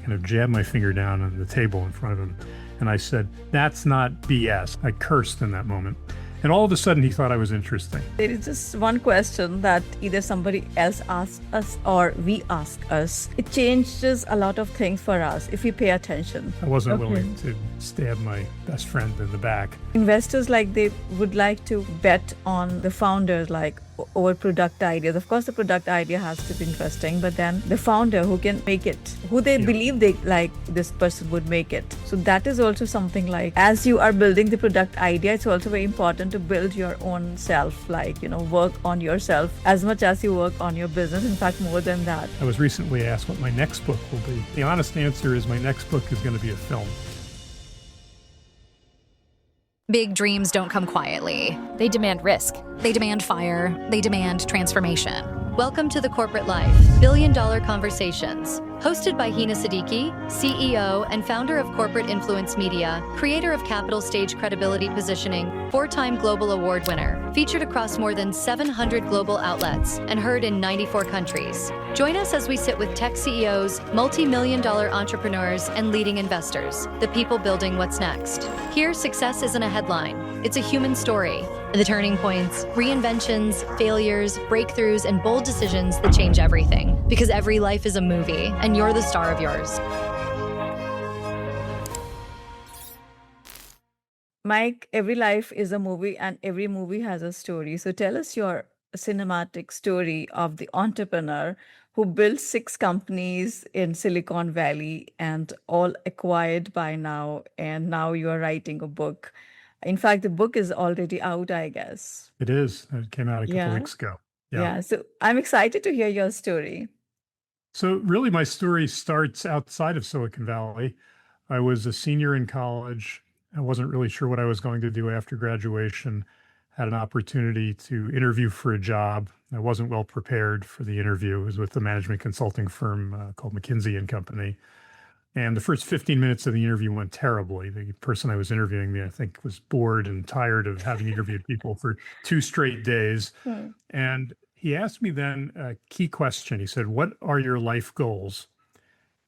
kind of jabbed my finger down on the table in front of him. And I said, "That's not BS." I cursed in that moment. And all of a sudden, he thought I was interesting. There is just one question that either somebody else asks us or we ask us. It changes a lot of things for us if we pay attention. I wasn't willing to stab my best friend in the back. Investors, like, they would like to bet on the founders, like, over product ideas. Of course, the product idea has to be interesting, but then the founder who can make it, who they believe they like, this person would make it. So that is also something, like, as you are building the product idea, it's also very important to build your own self, like, work on yourself as much as you work on your business. In fact, more than that. I was recently asked what my next book will be. The honest answer is my next book is going to be a film. Big dreams don't come quietly. They demand risk. They demand fire. They demand transformation. Welcome to The Corporate Life, Billion-Dollar Conversations. Hosted by Hina Siddiqui, CEO and founder of Corporate Influence Media, creator of Capital Stage Credibility Positioning, 4-time Global Award winner, featured across more than 700 global outlets, and heard in 94 countries. Join us as we sit with tech CEOs, multi-million-dollar entrepreneurs, and leading investors, the people building what's next. Here, success isn't a headline. It's a human story. The turning points, reinventions, failures, breakthroughs, and bold decisions that change everything. Because every life is a movie, and you're the star of yours. Mike, every life is a movie and every movie has a story. So tell us your cinematic story of the entrepreneur who built 6 companies in Silicon Valley and all acquired by now. And now you are writing a book. In fact, the book is already out, I guess. It is. It came out a couple weeks ago. Yeah. So I'm excited to hear your story. So really, my story starts outside of Silicon Valley. I was a senior in college. I wasn't really sure what I was going to do after graduation. Had an opportunity to interview for a job. I wasn't well prepared for the interview. It was with a management consulting firm called McKinsey and Company. And the first 15 minutes of the interview went terribly. The person I was interviewing me, I think, was bored and tired of having interviewed people for 2 straight days. And he asked me then a key question. He said, "What are your life goals?"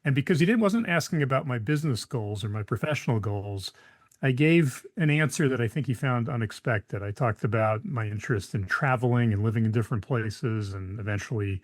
And because he wasn't asking about my business goals or my professional goals, I gave an answer that I think he found unexpected. I talked about my interest in traveling and living in different places and eventually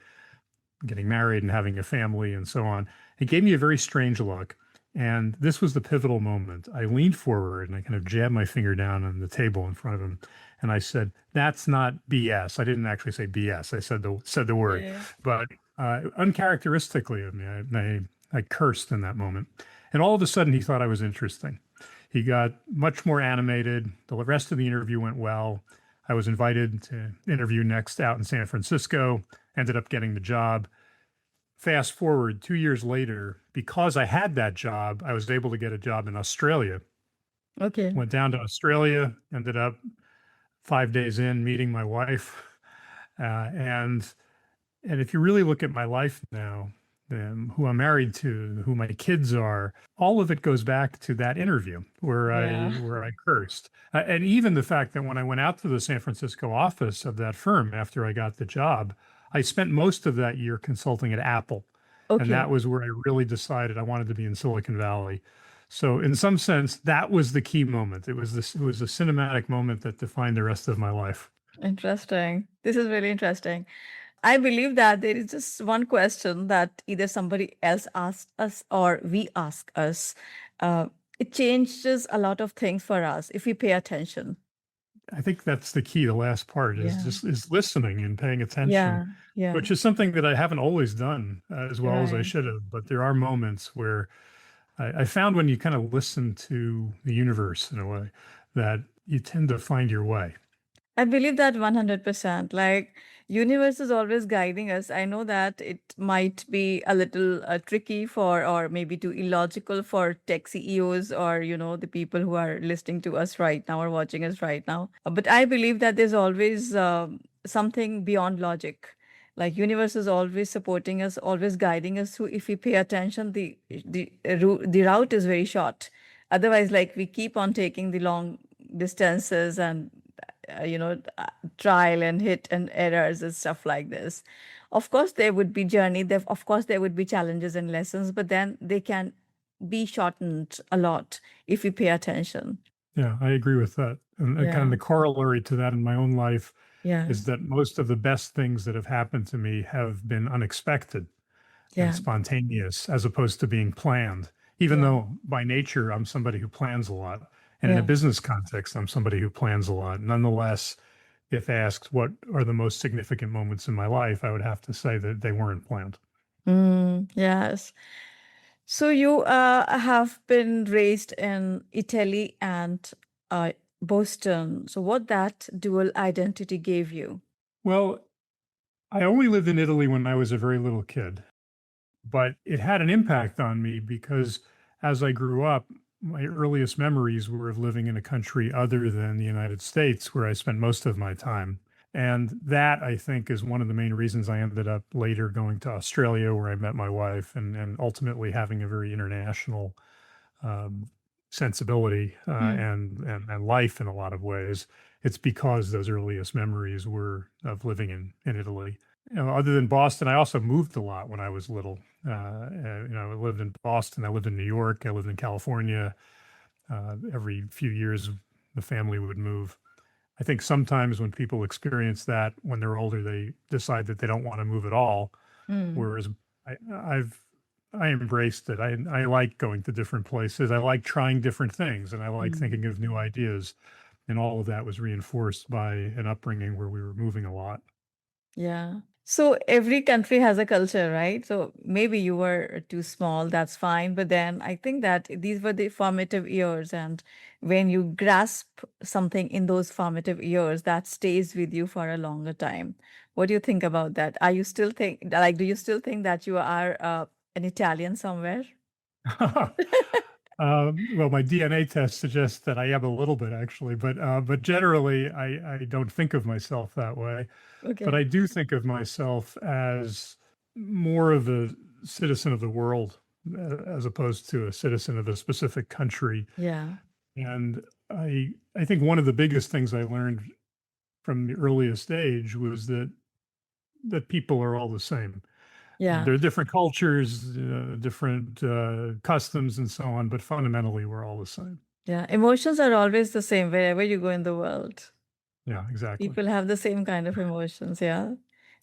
getting married and having a family and so on. It gave me a very strange look. And this was the pivotal moment. I leaned forward and I kind of jabbed my finger down on the table in front of him. And I said, "That's not BS." I didn't actually say BS. I said the word, but uncharacteristically of me, I cursed in that moment. And all of a sudden he thought I was interesting. He got much more animated. The rest of the interview went well. I was invited to interview next out in San Francisco, ended up getting the job. Fast forward 2 years later, because I had that job, I was able to get a job in Australia. Okay. Went down to Australia, ended up 5 days in meeting my wife. And if you really look at my life now, who I'm married to, who my kids are, all of it goes back to that interview where I cursed. And even the fact that when I went out to the San Francisco office of that firm after I got the job, I spent most of that year consulting at Apple. Okay. And that was where I really decided I wanted to be in Silicon Valley. So in some sense, that was the key moment. It was a cinematic moment that defined the rest of my life. Interesting. This is really interesting. I believe that there is just one question that either somebody else asks us or we ask us. It changes a lot of things for us if we pay attention. I think that's the key. The last part is listening and paying attention, Yeah. which is something that I haven't always done as well as I Right. should have. But there are moments where I found when you kind of listen to the universe in a way that you tend to find your way. I believe that 100%. Like, universe is always guiding us. I know that it might be a little tricky for, or maybe too illogical for tech CEOs or, the people who are listening to us right now or watching us right now. But I believe that there's always something beyond logic. Like, universe is always supporting us, always guiding us through. If we pay attention, the route is very short. Otherwise, like, we keep on taking the long distances and trial and hit and errors and stuff like this. Of course, there would be journey. There, of course, there would be challenges and lessons, but then they can be shortened a lot if we pay attention. Yeah, I agree with that. And kind of Yeah. the corollary to that in my own life is Yes. that most of the best things that have happened to me have been unexpected and Yeah. spontaneous as opposed to being planned, even Yeah. though by nature I'm somebody who plans a lot. And in a Yeah. business context, I'm somebody who plans a lot. Nonetheless, if asked what are the most significant moments in my life, I would have to say that they weren't planned. Yes. So you have been raised in Italy and uh, Boston. So what that dual identity gave you? Well, I only lived in Italy when I was a very little kid, but it had an impact on me because as I grew up, my earliest memories were of living in a country other than the United States, where I spent most of my time. And that, I think, is one of the main reasons I ended up later going to Australia, where I met my wife, and ultimately having a very international um, sensibility Hmm. and life in a lot of ways. It's because those earliest memories were of living in Italy. Other than Boston, I also moved a lot when I was little. I lived in Boston, I lived in New York, I lived in California. Every few years, the family would move. I think sometimes when people experience that when they're older, they decide that they don't want to move at all. Mm. Whereas I, I've I embraced it. I like going to different places. I like trying different things, and I like Mm. thinking of new ideas. And all of that was reinforced by an upbringing where we were moving a lot. Yeah. So every country has a culture, right? So maybe you were too small, that's fine. But then I think that these were the formative years. And when you grasp something in those formative years, that stays with you for a longer time. What do you think about that? Are you still do you still think that you are an Italian somewhere? Well, my DNA test suggests that I am a little bit actually, but generally, I don't think of myself that way. But Okay. I do think of myself as more of a citizen of the world as opposed to a citizen of a specific country. Yeah. And I think one of the biggest things I learned from the earliest age was that people are all the same. Yeah. There are different cultures, different customs, and so on, but fundamentally, we're all the same. Yeah. Emotions are always the same wherever you go in the world. Yeah, exactly. People have the same kind of emotions, yeah.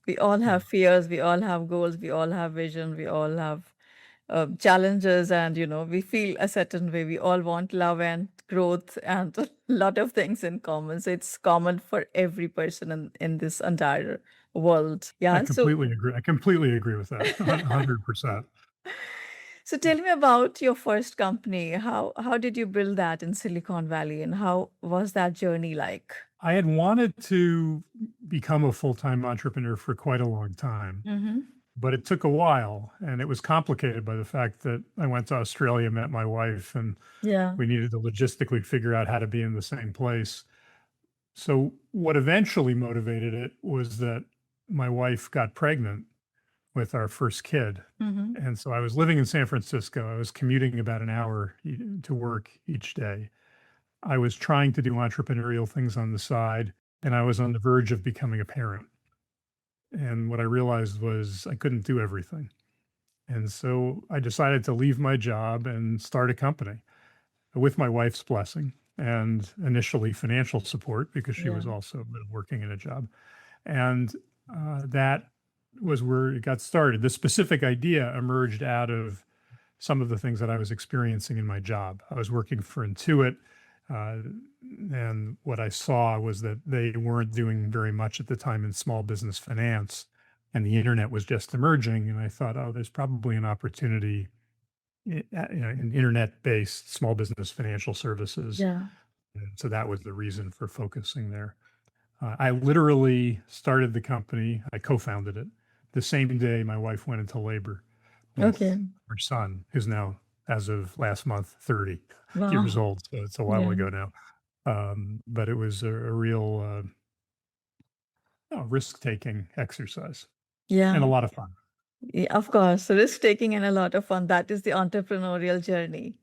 We all Yeah, have fears, we all have goals, we all have vision, we all have challenges, and we feel a certain way. We all want love and growth and a lot of things in common. So it's common for every person in this entire world. I Yeah. So completely agree. I completely agree with that. 100%. so tell me about your first company. How did you build that in Silicon Valley, and how was that journey like? I had wanted to become a full-time entrepreneur for quite a long time, Mm-hmm. but it took a while, and it was complicated by the fact that I went to Australia, met my wife, and Yeah. we needed to logistically figure out how to be in the same place. So what eventually motivated it was that my wife got pregnant with our first kid. Mm-hmm. And so I was living in San Francisco. I was commuting about an hour to work each day. I was trying to do entrepreneurial things on the side, and I was on the verge of becoming a parent. And what I realized was I couldn't do everything. And so I decided to leave my job and start a company with my wife's blessing and initially financial support because she Yeah. was also working in a job. And that was where it got started. The specific idea emerged out of some of the things that I was experiencing in my job. I was working for Intuit, uh, and what I saw was that they weren't doing very much at the time in small business finance, and the internet was just emerging. And I thought, oh, there's probably an opportunity in internet-based small business financial services. Yeah. And so that was the reason for focusing there. I literally started the company. I co-founded it the same day my wife went into labor with Okay. our son, who's now, as of last month, 30 years Wow. old. So it's a while Yeah. ago now. But it was a real risk-taking exercise and a Yeah. lot of fun. Yeah, of course. So risk taking and a lot of fun. That is the entrepreneurial journey.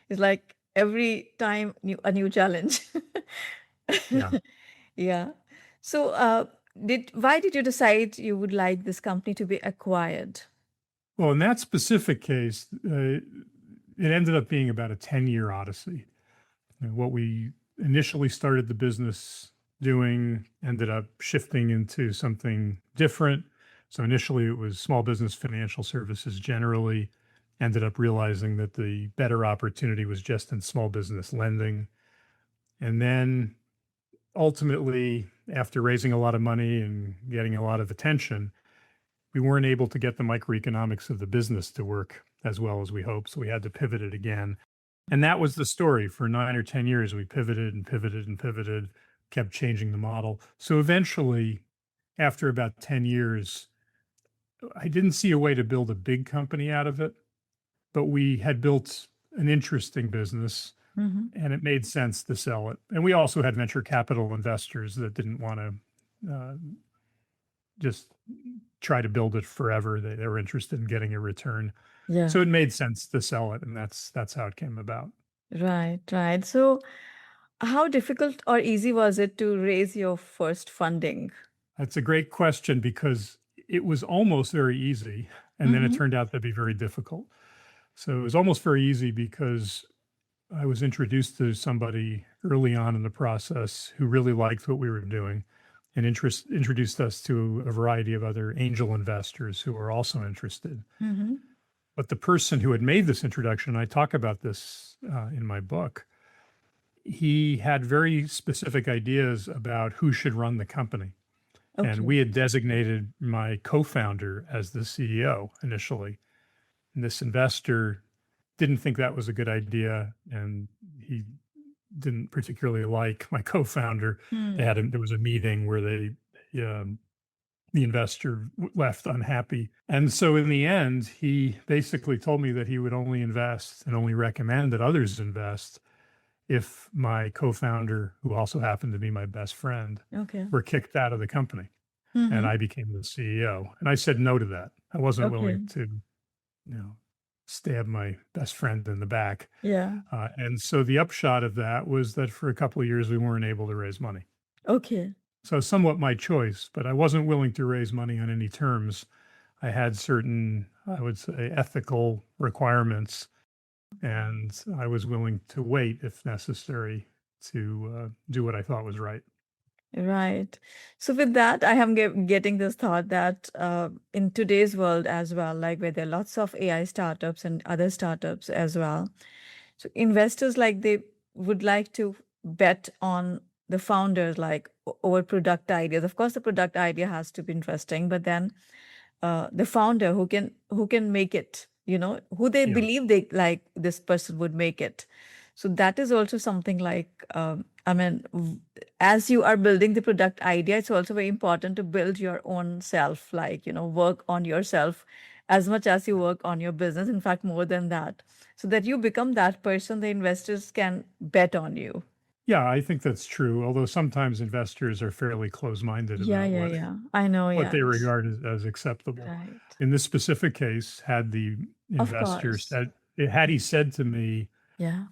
It's like every time a new challenge. Yeah. Yeah. So why did you decide you would like this company to be acquired? Well, in that specific case, it ended up being about a 10-year odyssey. What we initially started the business doing ended up shifting into something different. So initially it was small business financial services generally, ended up realizing that the better opportunity was just in small business lending. And then ultimately, after raising a lot of money and getting a lot of attention, we weren't able to get the microeconomics of the business to work as well as we hoped. So we had to pivot it again. And that was the story. For 9 or 10 years, we pivoted and pivoted and pivoted, kept changing the model. So eventually, after about 10 years, I didn't see a way to build a big company out of it, but we had built an interesting business Mm-hmm. and it made sense to sell it. And we also had venture capital investors that didn't want to just try to build it forever. They were interested in getting a return. Yeah. So it made sense to sell it, and that's how it came about. Right, right. So how difficult or easy was it to raise your first funding? That's a great question because it was almost very easy, and then it Mm-hmm. turned out to be very difficult. So it was almost very easy because I was introduced to somebody early on in the process who really liked what we were doing and introduced us to a variety of other angel investors who were also interested. Mm-hmm. But the person who had made this introduction, I talk about this in my book, he had very specific ideas about who should run the company. Okay. And we had designated my co-founder as the CEO initially. And this investor didn't think that was a good idea, and he didn't particularly like my co-founder. There was a meeting where the investor left unhappy. And so in the end, he basically told me that he would only invest and only recommend that others invest if my co-founder, who also happened to be my best friend, Okay. were kicked out of the company Mm-hmm. and I became the CEO. And I said no to that. I wasn't Okay. willing to, stab my best friend in the back. Yeah. And so the upshot of that was that for a couple of years, we weren't able to raise money. Okay. So somewhat my choice, but I wasn't willing to raise money on any terms. I had certain, I would say, ethical requirements, and I was willing to wait if necessary to do what I thought was right. Right. So with that, I am getting this thought that in today's world as well, like where there are lots of AI startups and other startups as well. So investors they would like to bet on the founders over product ideas. Of course, the product idea has to be interesting, but then the founder who can make it, who they Yeah. believe this person would make it. So that is also something as you are building the product idea, it's also very important to build your own self, work on yourself as much as you work on your business. In fact, more than that, so that you become that person the investors can bet on you. Yeah, I think that's true. Although sometimes investors are fairly close-minded Yeah, about yeah, what yeah. I know, what they yes. regard as acceptable. Right. In this specific case, had the Of investor course. said, had he said to me, Yeah.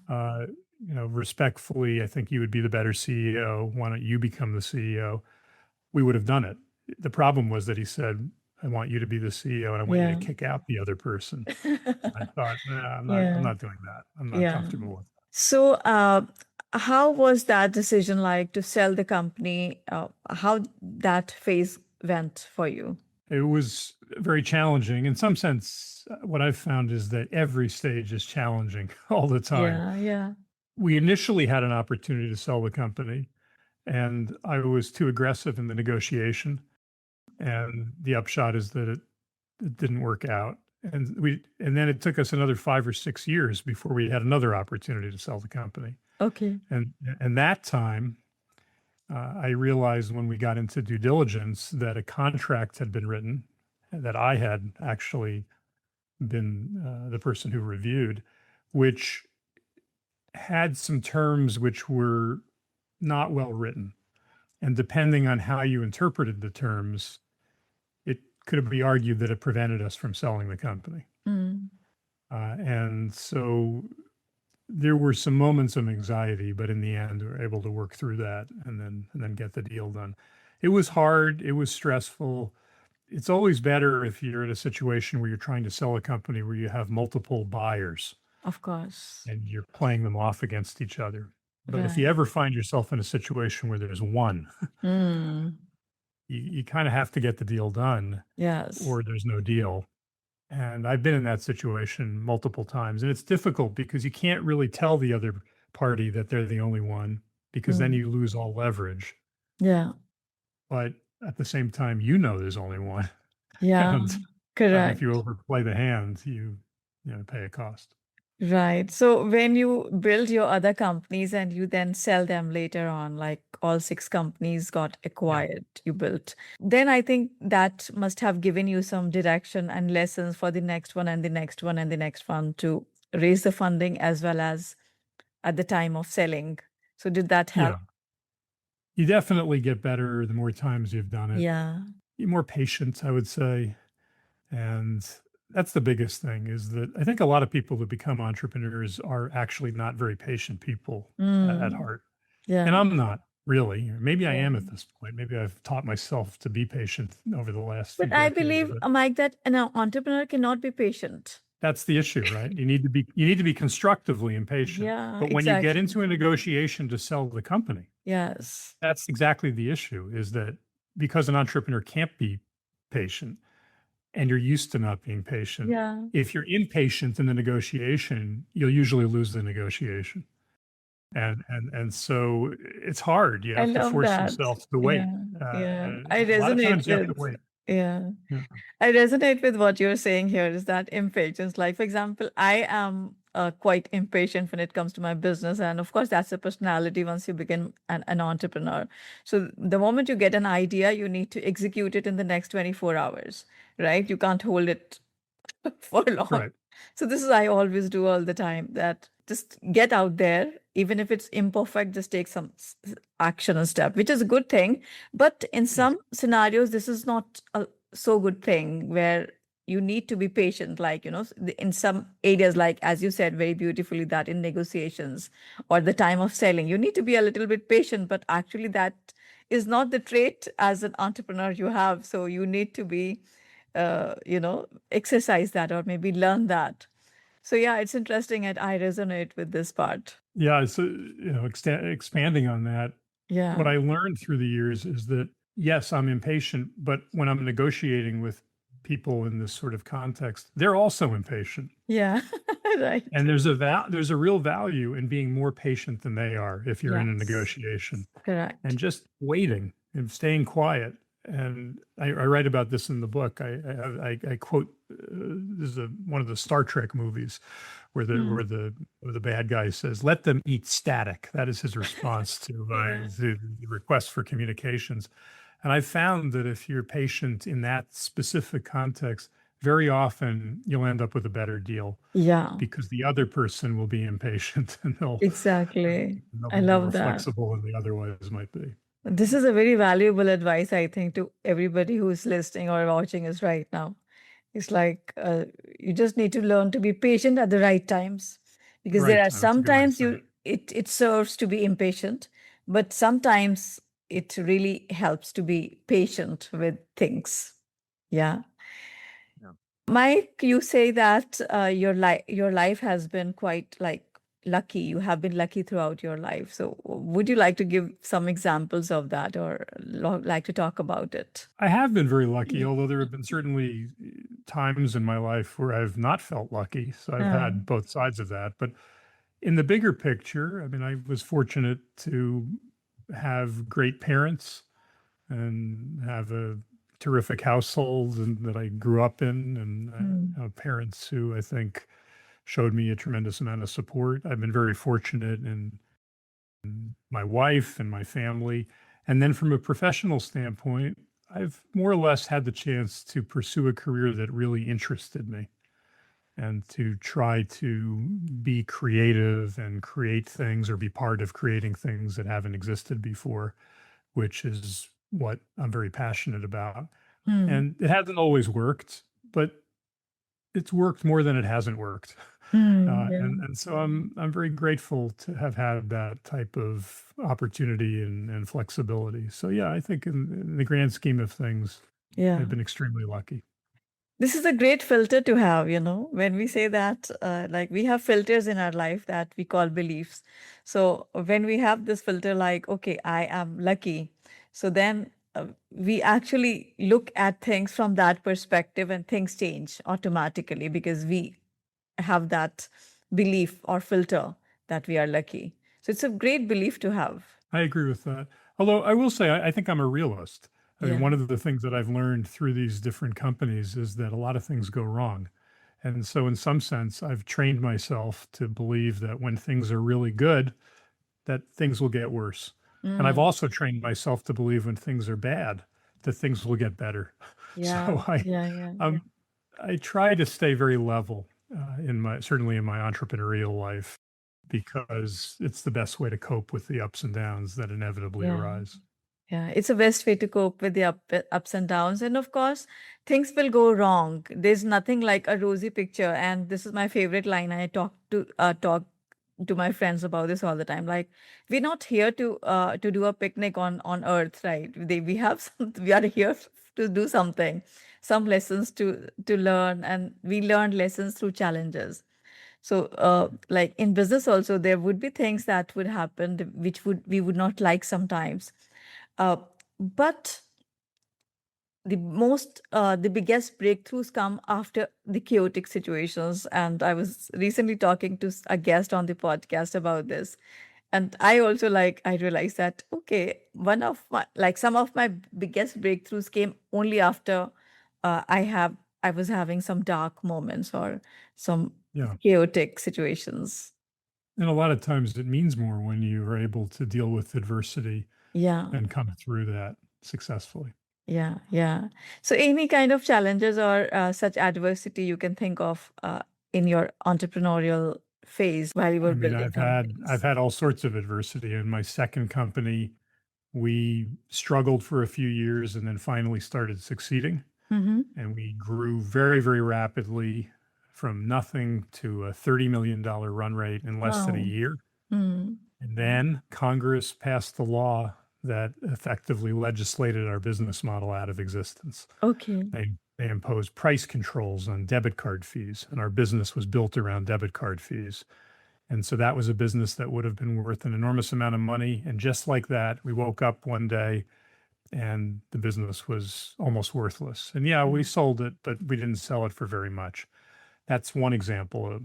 respectfully, I think you would be the better CEO. Why don't you become the CEO? We would have done it. The problem was that he said, I want you to be the CEO and I want you Yeah. to kick out the other person. I thought, nah, I'm Yeah. not doing that. I'm not Yeah. comfortable with that. So, how was that decision like to sell the company? How that phase went for you? It was very challenging. In some sense, what I've found is that every stage is challenging all the time. Yeah, yeah. We initially had an opportunity to sell the company, and I was too aggressive in the negotiation. And the upshot is that it didn't work out. And then it took us another 5 or 6 years before we had another opportunity to sell the company. Okay. And that time, I realized when we got into due diligence that a contract had been written that I had actually been the person who reviewed, which had some terms which were not well written. And depending on how you interpreted the terms, it could be argued that it prevented us from selling the company. Mm. And so there were some moments of anxiety, but in the end, we were able to work through that and then get the deal done. It was hard. It was stressful. It's always better if you're in a situation where you're trying to sell a company where you have multiple buyers Of course. and you're playing them off against each other. But if you Right. ever find yourself in a situation where there's one, Mm. you kind of have to get the deal done Yes. or there's no deal. And I've been in that situation multiple times. And it's difficult because you can't really tell the other party that they're the only one because then Mm. you lose all leverage. Yeah. But at the same time, you know there's only one. Yeah. And if Correct. you overplay the hand, you know, pay a cost. Right. So when you build your other companies and you then sell them later on, like all 6 companies got Yeah. acquired, you built, then I think that must have given you some direction and lessons for the next one and the next one and the next one to raise the funding as well as at the time of selling. So did that help? Yeah. You definitely get better the more times you've done it. Yeah. You're more patient, I would say. And that's the biggest thing is that I think a lot of people who become entrepreneurs are actually not very patient people at Mm. heart. Yeah. And I'm not really. Maybe I am Yeah. at this point. Maybe I've taught myself to be patient over the last few But I decades. believe, But Mike, that an entrepreneur cannot be patient. that's the issue, right? You need to be constructively impatient. Yeah, But when you get exactly. into a negotiation to sell the company, Yes. that's exactly the issue is that because an entrepreneur can't be patient and you're used to not being patient, Yeah. if you're impatient in the negotiation, you'll usually lose the negotiation. And so it's hard. You I have to love force that. yourself to wait. Yeah. Yeah. And I a lot of resonate times you have to with, wait. yeah. Yeah. I resonate with what you're saying here is that impatience. Like, for example, I am quite impatient when it comes to my business. And of course, that's a personality once you become an entrepreneur. So the moment you get an idea, you need to execute it in the next 24 hours, right? You can't hold it for long. Right. So this is I always do all the time that just get out there, even if it's imperfect, just take some action and step, which is a good thing. But in Yes. some scenarios, this is not a so good thing where you need to be patient, like, you know, in some areas, like, as you said very beautifully, that in negotiations or the time of selling, you need to be a little bit patient, but actually that is not the trait as an entrepreneur you have. So you need to be you know, exercise that or maybe learn that. So yeah, it's interesting and I resonate with this part. Yeah. So, you know, expanding on that, Yeah. what I learned through the years is that, yes, I'm impatient, but when I'm negotiating with people in this sort of context, they're also impatient. Yeah. Right. And there's a real value in being more patient than they are if you're in a Yes. negotiation Correct. and just waiting and staying quiet. And I write about this in the book. I quote this is one of the Star Trek movies where the bad guy says, "Let them eat static." That is his response to Yeah. the request for communications. And I found that if you're patient in that specific context, very often you'll end up with a better deal Yeah. because the other person will be impatient and Exactly. they'll I be more love that. flexible than the otherwise might be. This is a very valuable advice, I think, to everybody who's listening or watching us right now. It's like you just need to learn to be patient at the right times, because there Right are time. That's a good way to sometimes say it. it serves to be impatient, but sometimes it really helps to be patient with things. Yeah. Yeah. Mike, you say that your life has been quite like lucky. You have been lucky throughout your life. So would you like to give some examples of that or like to talk about it? I have been very lucky, Yeah. although there have been certainly times in my life where I've not felt lucky. So I've had both sides of that. But in the bigger picture, I mean, I was fortunate to have great parents and have a terrific household that I grew up in, and have parents who I think showed me a tremendous amount of support. I've been very fortunate in my wife and my family. And then from a professional standpoint, I've more or less had the chance to pursue a career that really interested me and to try to be creative and create things or be part of creating things that haven't existed before, which is what I'm very passionate about. Hmm. And it hasn't always worked, but it's worked more than it hasn't worked. Yeah. And so I'm very grateful to have had that type of opportunity and flexibility. So yeah, I think in the grand scheme of things, Yeah. I've been extremely lucky. This is a great filter to have, when we say that, like we have filters in our life that we call beliefs. So when we have this filter, like, okay, I am lucky. So then we actually look at things from that perspective and things change automatically because we have that belief or filter that we are lucky. So it's a great belief to have. I agree with that. Although I will say, I think I'm a realist. I mean, Yeah. one of the things that I've learned through these different companies is that a lot of things go wrong. And so, in some sense, I've trained myself to believe that when things are really good, that things will get worse. And I've Mm. also trained myself to believe when things are bad, that things will get better. Yeah. So I, Yeah. Yeah. um, I try to stay very level certainly in my entrepreneurial life, because it's the best way to cope with the ups and downs that inevitably Yeah. arise. Yeah, it's the best way to cope with the ups and downs. And of course, things will go wrong. There's nothing like a rosy picture. And this is my favorite line. I talk to my friends about this all the time. Like, we're not here to do a picnic on Earth, right? We have we are here to do something, some lessons to learn, and we learn lessons through challenges. So, like in business also, there would be things that would happen which we would not like sometimes. But the biggest breakthroughs come after the chaotic situations. And I was recently talking to a guest on the podcast about this. And I also I realized that, okay, some of my biggest breakthroughs came only after I was having some dark moments or some Yeah. chaotic situations. And a lot of times it means more when you are able to deal with adversity Yeah. and come through that successfully. Yeah, yeah. So, any kind of challenges or such adversity you can think of in your entrepreneurial phase while you were I mean, building I've companies? had all sorts of adversity. In my second company, we struggled for a few years and then finally started succeeding. Mm-hmm. And we grew very, very rapidly from nothing to a $30 million run rate in less than a Wow. year. Mm. And then Congress passed the law that effectively legislated our business model out of existence. Okay. They imposed price controls on debit card fees, and our business was built around debit card fees. And so that was a business that would have been worth an enormous amount of money. And just like that, we woke up one day and the business was almost worthless. And yeah, we Mm. sold it, but we didn't sell it for very much. That's one example.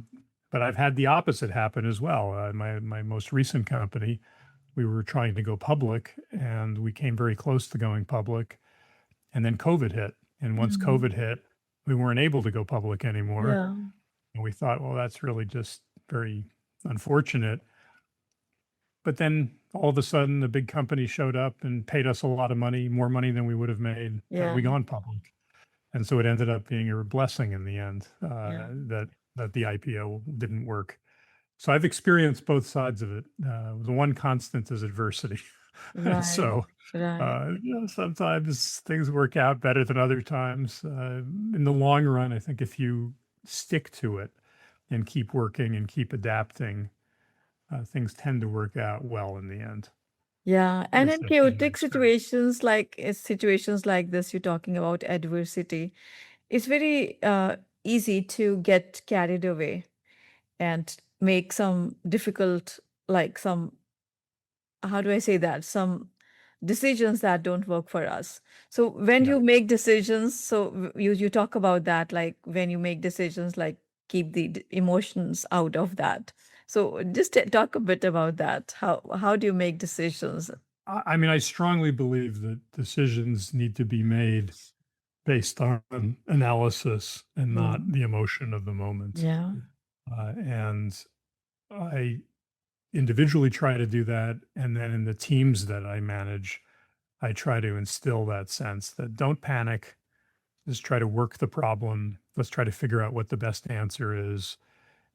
But I've had the opposite happen as well. My most recent company, we were trying to go public, and we came very close to going public. And then COVID hit. And once Mm. COVID hit, we weren't able to go public anymore. Yeah. And we thought, well, that's really just very unfortunate. But then all of a sudden, a big company showed up and paid us a lot of money, more money than we would have made had Yeah. we gone public. And so it ended up being a blessing in the end, Yeah. that the IPO didn't work. So I've experienced both sides of it. The one constant is adversity. And Right. so, Right. sometimes things work out better than other times. In the long run, I think if you stick to it and keep working and keep adapting, things tend to work out well in the end. Yeah. At And least in that's been my chaotic experience. situations like this, you're talking about adversity, it's very easy to get carried away and make some difficult, some, how do I say that? Some decisions that don't work for us. So when Yeah. you make decisions, so you talk about that, like when you make decisions, like keep the emotions out of that. So just talk a bit about that. How do you make decisions? I mean, I strongly believe that decisions need to be made based on analysis and Yeah. not the emotion of the moment. Yeah. And I individually try to do that. And then in the teams that I manage, I try to instill that sense that don't panic, just try to work the problem. Let's try to figure out what the best answer is.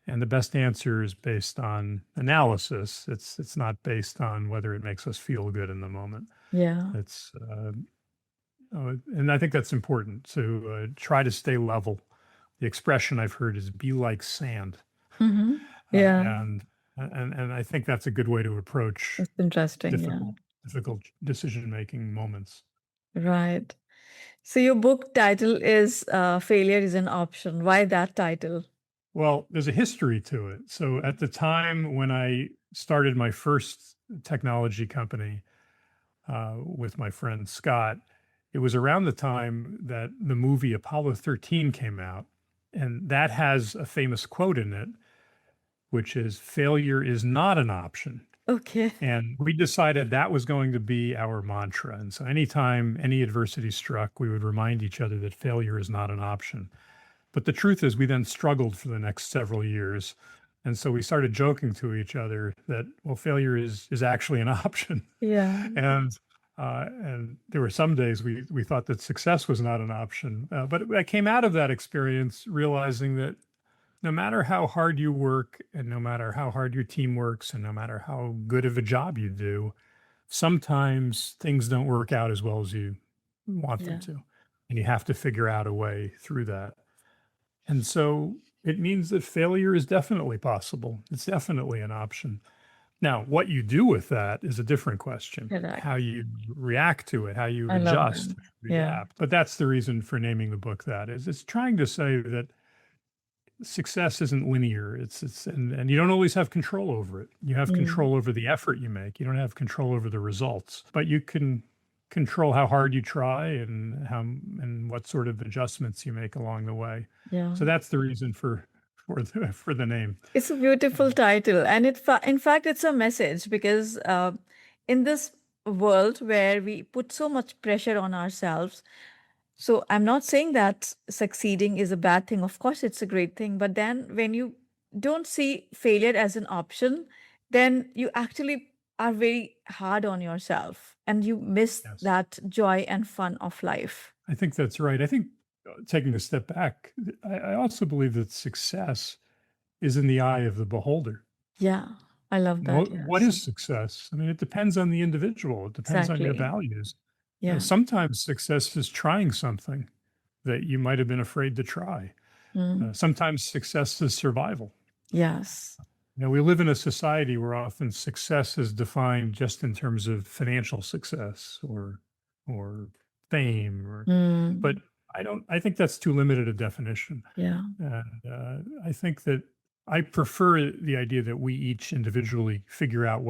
And the best answer is based on analysis. It's not based on whether it makes us feel good in the moment. Yeah. It's and I think that's important to try to stay level. The expression I've heard is "be like sand." Mm-hmm. Yeah, And I think that's a good way to approach that's interesting. Yeah, difficult decision-making moments. right. So your book title is Failure is an Option. Why that title? Well, there's a history to it. So at the time when I started my first technology company with my friend Scott, it was around the time that the movie Apollo 13 came out. And that has a famous quote in it, which is failure is not an option. Okay. And we decided that was going to be our mantra. And so anytime any adversity struck, we would remind each other that failure is not an option. But the truth is, we then struggled for the next several years. And so we started joking to each other that, well, failure is actually an option. Yeah. And there were some days we thought that success was not an option. But I came out of that experience realizing that no matter how hard you work and no matter how hard your team works and no matter how good of a job you do, sometimes things don't work out as well as you want them Yeah. to. And you have to figure out a way through that. And so it means that failure is definitely possible. It's definitely an option. Now, what you do with that is a different question. Correct. How you react to it, how you I love adjust, that. Yeah. adapt. But that's the reason for naming the book that is. It's trying to say that success isn't linear. And you don't always have control over it. You have control over the effort you make. You don't have control over the results, but you can control how hard you try and what sort of adjustments you make along the way. Yeah. So that's the reason for the name. It's a beautiful title, and in fact, it's a message because in this world where we put so much pressure on ourselves, so I'm not saying that succeeding is a bad thing. Of course, it's a great thing. But then when you don't see failure as an option, then you actually are very hard on yourself and you miss Yes. that joy and fun of life. I think that's right. I think taking a step back, I also believe that success is in the eye of the beholder. Yeah, I love that. What Yes. is success? I mean, it depends on the individual. It depends on your Exactly. values. Yeah. Sometimes success is trying something that you might have been afraid to try. Mm. Sometimes success is survival. Yes. We live in a society where often success is defined just in terms of financial success or fame, Mm. but I think that's too limited a definition. Yeah. And I think that I prefer the idea that we each individually figure out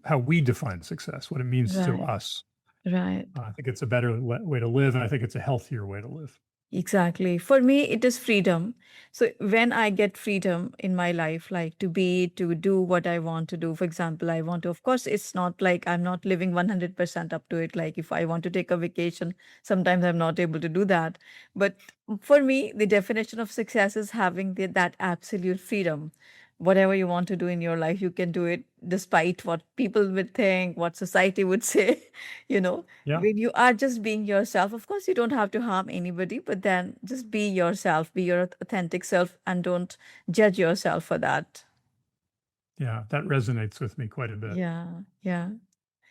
how we define success, what it means to Right. us. Right. I think it's a better way to live, and I think it's a healthier way to live. Exactly. For me, it is freedom. So when I get freedom in my life, like to do what I want to do, for example, I want to, of course, it's not like I'm not living 100% up to it. Like if I want to take a vacation, sometimes I'm not able to do that. But for me, the definition of success is having that absolute freedom. Whatever you want to do in your life, you can do it despite what people would think, what society would say, Yeah. when you are just being yourself. Of course, you don't have to harm anybody, but then just be yourself, be your authentic self, and don't judge yourself for that. Yeah, that resonates with me quite a bit. Yeah, yeah.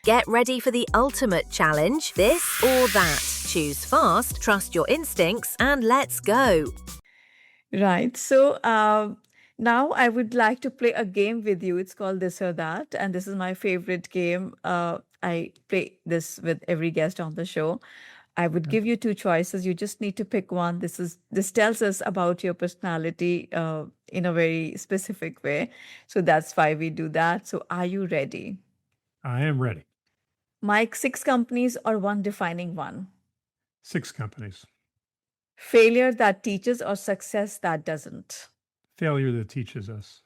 Get ready for the ultimate challenge, this or that. Choose fast, trust your instincts, and let's go. Right. So now I would like to play a game with you. It's called This or That, and this is my favorite game. I play this with every guest on the show. I would give you two choices. You just need to pick one. This tells us about your personality in a very specific way. So that's why we do that. So are you ready? I am ready. Mike, 6 companies or one defining one? 6 companies. Failure that teaches or success that doesn't? Failure that teaches us.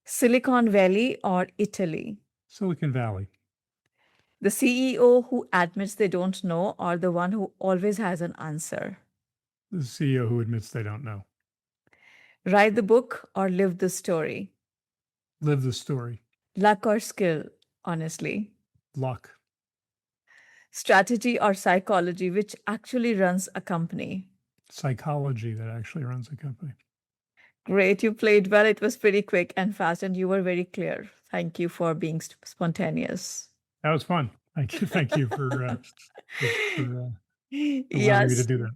Silicon Valley or Italy? Silicon Valley. The CEO who admits they don't know or the one who always has an answer? The CEO who admits they don't know. Write the book or live the story? Live the story. Luck or skill, honestly? Luck. Strategy or psychology, which actually runs a company? Psychology that actually runs a company. Great, you played well. It was pretty quick and fast, and you were very clear. Thank you for being spontaneous. That was fun. Thank you. Thank you for allowing me Yes. to do that.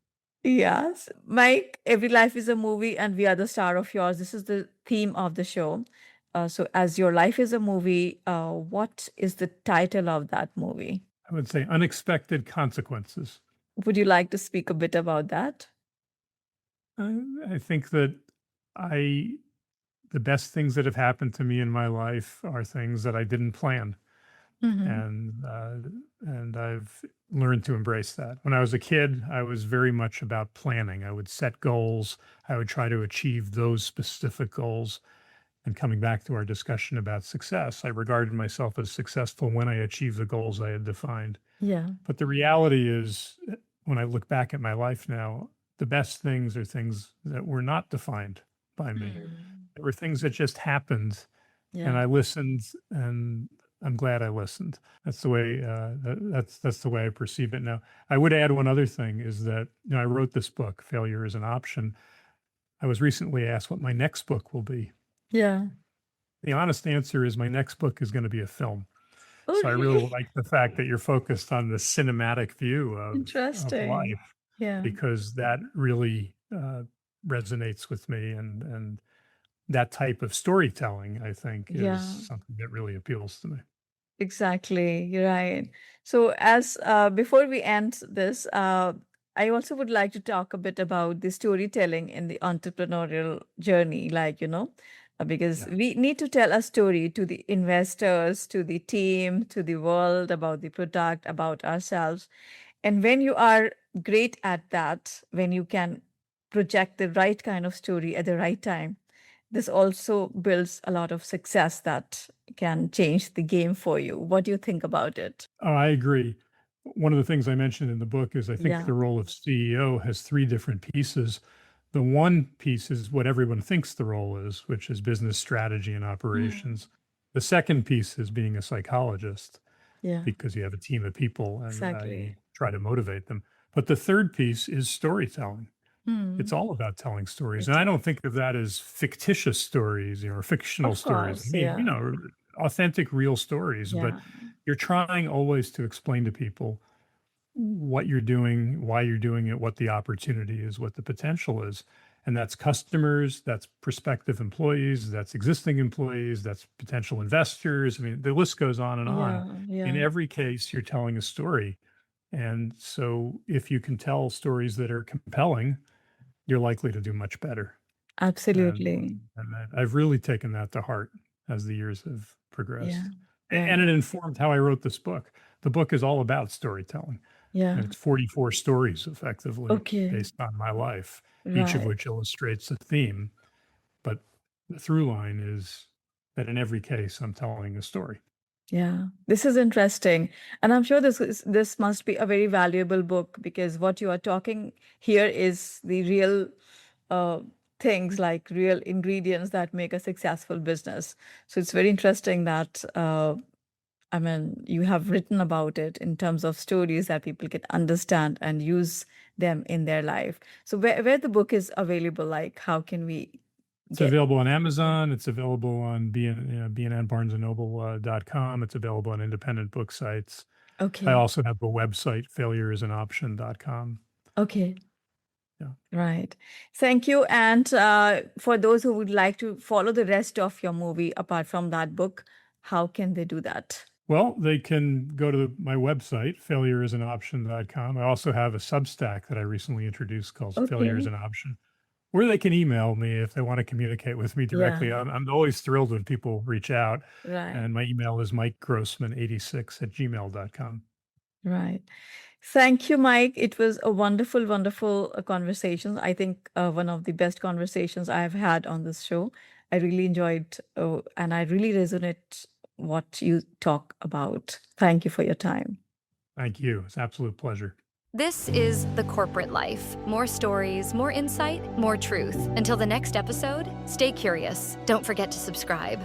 Yes, Mike, every life is a movie, and we are the star of yours. This is the theme of the show. So, as your life is a movie, what is the title of that movie? I would say unexpected consequences. Would you like to speak a bit about that? I think that I the best things that have happened to me in my life are things that I didn't plan, Mm-hmm. and I've learned to embrace that. When I was a kid, I was very much about planning. I would set goals. I would try to achieve those specific goals. And coming back to our discussion about success, I regarded myself as successful when I achieved the goals I had defined. Yeah. But the reality is, when I look back at my life now, the best things are things that were not defined by me. Mm. There were things that just happened, and Yeah. I listened, and I'm glad I listened. That's the way that's the way I perceive it now. I would add one other thing is that I wrote this book, Failure is an Option. I was recently asked what my next book will be. Yeah. The honest answer is my next book is going to be a film. Oh, So I really really? like the fact that you're focused on the cinematic view of Interesting. life, Yeah. because that really resonates with me, and that type of storytelling, I think, is Yeah. something that really appeals to me. Exactly, you're right. So, as before we end this, I also would like to talk a bit about the storytelling in the entrepreneurial journey, because Yeah. we need to tell a story to the investors, to the team, to the world about the product, about ourselves. And when you are great at that, when you can project the right kind of story at the right time, this also builds a lot of success that can change the game for you. What do you think about it? Oh, I agree. One of the things I mentioned in the book is I think Yeah. the role of CEO has three different pieces. The one piece is what everyone thinks the role is, which is business strategy and Mm. operations. The second piece is being a psychologist, Yeah, because you have a team of people and you exactly. try to motivate them. But the third piece is storytelling. It's Mm. all about telling stories. And It I don't is. think of that as fictitious stories, or fictional Of stories. I course, mean, yeah. authentic, real stories. But Yeah, you're trying always to explain to people what you're doing, why you're doing it, what the opportunity is, what the potential is. And that's customers, that's prospective employees, that's existing employees, that's potential investors. I mean, the list goes on and on. yeah, In yeah. every case, you're telling a story. And so if you can tell stories that are compelling, you're likely to do much better. And Absolutely. I've really taken that to heart as the years have Yeah, progressed. And right. it informed how I wrote this book. The book is all about storytelling. Yeah. And it's 44 stories effectively Okay. based on my life, each of Right. which illustrates a theme. But the through line is that in every case, I'm telling a story. Yeah, this is interesting. And I'm sure this must be a very valuable book because what you are talking here is the real uh, things like real ingredients that make a successful business. So it's very interesting that you have written about it in terms of stories that people can understand and use them in their life. So where the book is available, like how can we It's get available on it? Amazon. It's available on BNNBarnesandNoble.com. It's available on independent book sites. I Okay. also have a website, failure-is-an-option.com. Okay. Yeah. Right. Thank you. And for those who would like to follow the rest of your movie apart from that book, how can they do that? Well, they can go to my website, failure-is-an-option.com. I also have a Substack that I recently introduced called Failure is Okay. an Option, where they can email me if they want to communicate with me Yeah. directly. I'm always thrilled when people reach out. Right. And my email is mikegrossman86@gmail.com. Right. Thank you, Mike. It was a wonderful, wonderful conversation. I think one of the best conversations I have had on this show. I really enjoyed and I really resonate what you talk about. Thank you for your time. Thank you. It's an absolute pleasure. This is The Corporate Life. More stories, more insight, more truth. Until the next episode, stay curious. Don't forget to subscribe.